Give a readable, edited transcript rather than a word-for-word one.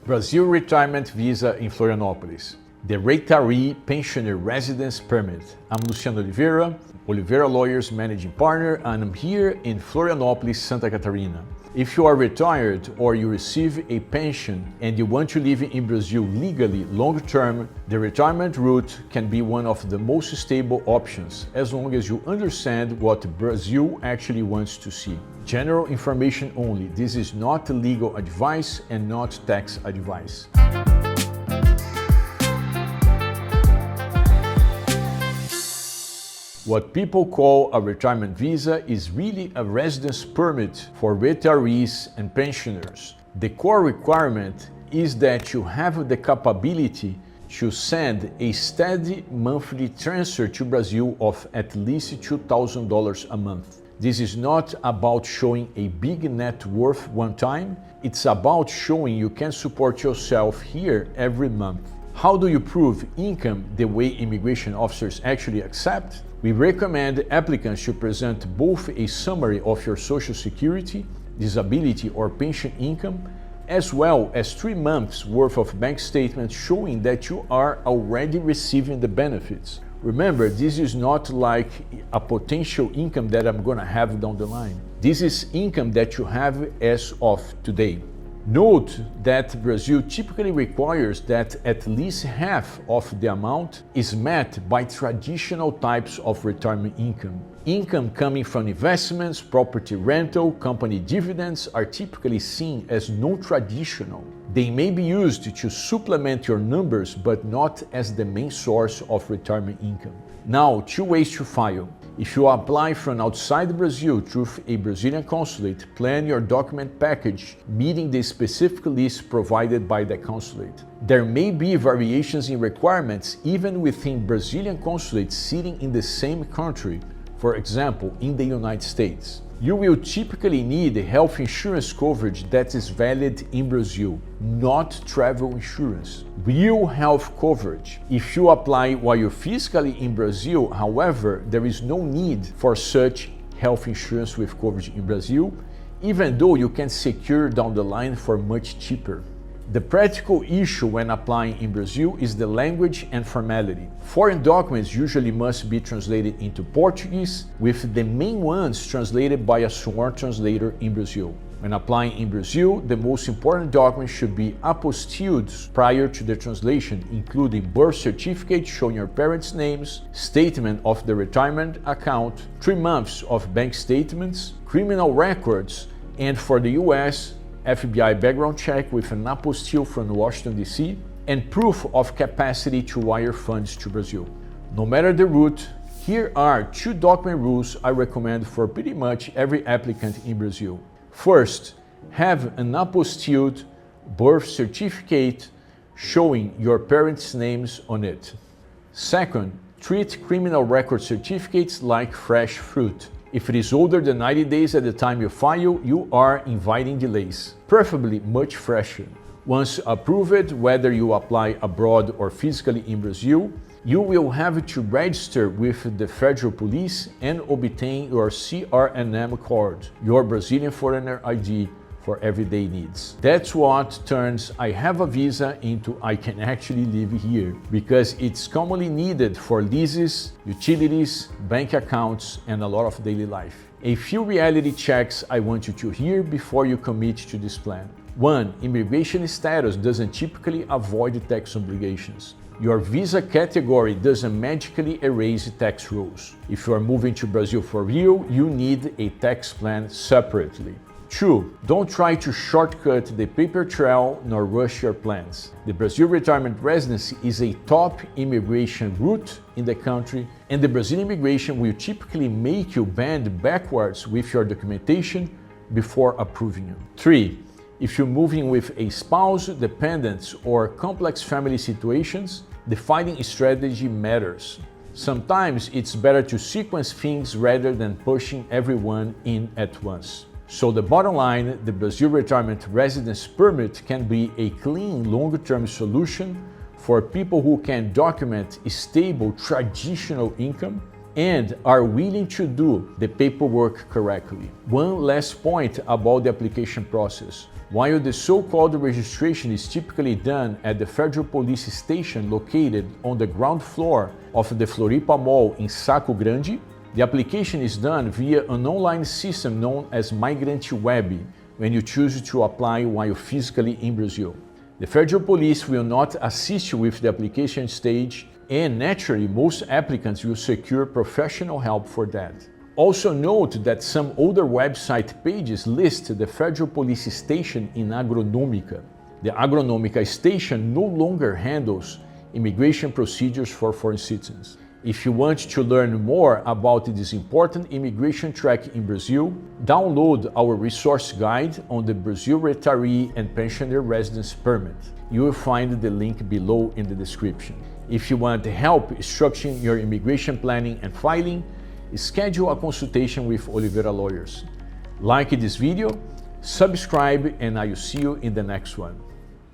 Brazil Retirement Visa in Florianopolis. The Retiree Pensioner Residence Permit. I'm Luciano Oliveira, Oliveira Lawyers Managing Partner, and I'm here in Florianopolis, Santa Catarina. If you are retired or you receive a pension and you want to live in Brazil legally long term, the retirement route can be one of the most stable options as long as you understand what Brazil actually wants to see. General information only. This is not legal advice and not tax advice. What people call a retirement visa is really a residence permit for retirees and pensioners. The core requirement is that you have the capability to send a steady monthly transfer to Brazil of at least $2,000 a month. This is not about showing a big net worth one time, it's about showing you can support yourself here every month. How do you prove income the way immigration officers actually accept? We recommend applicants to present both a summary of your Social Security, disability or pension income, as well as 3 months worth of bank statements showing that you are already receiving the benefits. Remember, this is not like a potential income that I'm going to have down the line. This is income that you have as of today. Note that Brazil typically requires that at least half of the amount is met by traditional types of retirement income. Income coming from investments, property rental, company dividends are typically seen as non-traditional. They may be used to supplement your numbers, but not as the main source of retirement income. Now, 2 ways to file. If you apply from outside Brazil through a Brazilian consulate, plan your document package meeting the specific list provided by the consulate. There may be variations in requirements even within Brazilian consulates sitting in the same country, for example, in the United States. You will typically need health insurance coverage that is valid in Brazil, not travel insurance. Real health coverage. If you apply while you're physically in Brazil, however, there is no need for such health insurance with coverage in Brazil, even though you can secure down the line for much cheaper. The practical issue when applying in Brazil is the language and formality. Foreign documents usually must be translated into Portuguese, with the main ones translated by a sworn translator in Brazil. When applying in Brazil, the most important documents should be apostilles prior to the translation, including birth certificate showing your parents' names, statement of the retirement account, 3 months of bank statements, criminal records, and for the US, FBI background check with an apostille from Washington, D.C., and proof of capacity to wire funds to Brazil. No matter the route, here are 2 document rules I recommend for pretty much every applicant in Brazil. First, have an apostilled birth certificate showing your parents' names on it. Second, treat criminal record certificates like fresh fruit. If it is older than 90 days at the time you file, you are inviting delays, preferably much fresher. Once approved, whether you apply abroad or physically in Brazil, you will have to register with the federal police and obtain your CRNM card, your Brazilian Foreigner ID, for everyday needs. That's what turns I have a visa into I can actually live here, because it's commonly needed for leases, utilities, bank accounts, and a lot of daily life. A few reality checks I want you to hear before you commit to this plan. 1. Immigration status doesn't typically avoid tax obligations. Your visa category doesn't magically erase tax rules. If you are moving to Brazil for real, you need a tax plan separately. 2. Don't try to shortcut the paper trail nor rush your plans. The Brazil Retirement Residency is a top immigration route in the country, and the Brazilian immigration will typically make you bend backwards with your documentation before approving you. 3. If you're moving with a spouse, dependents, or complex family situations, the filing strategy matters. Sometimes it's better to sequence things rather than pushing everyone in at once. So the bottom line, the Brazil Retirement Residence Permit can be a clean, long-term solution for people who can document stable, traditional income and are willing to do the paperwork correctly. One last point about the application process. While the so-called registration is typically done at the Federal Police Station located on the ground floor of the Floripa Mall in Saco Grande, the application is done via an online system known as MigranteWeb when you choose to apply while physically in Brazil. The Federal Police will not assist you with the application stage, and naturally most applicants will secure professional help for that. Also note that some older website pages list the Federal Police Station in Agronômica. The Agronômica station no longer handles immigration procedures for foreign citizens. If you want to learn more about this important immigration track in Brazil, download our resource guide on the Brazil retiree and pensioner residence permit. You will find the link below in the description. If you want help structuring your immigration planning and filing, schedule a consultation with Oliveira Lawyers. Like this video, subscribe, and I will see you in the next one.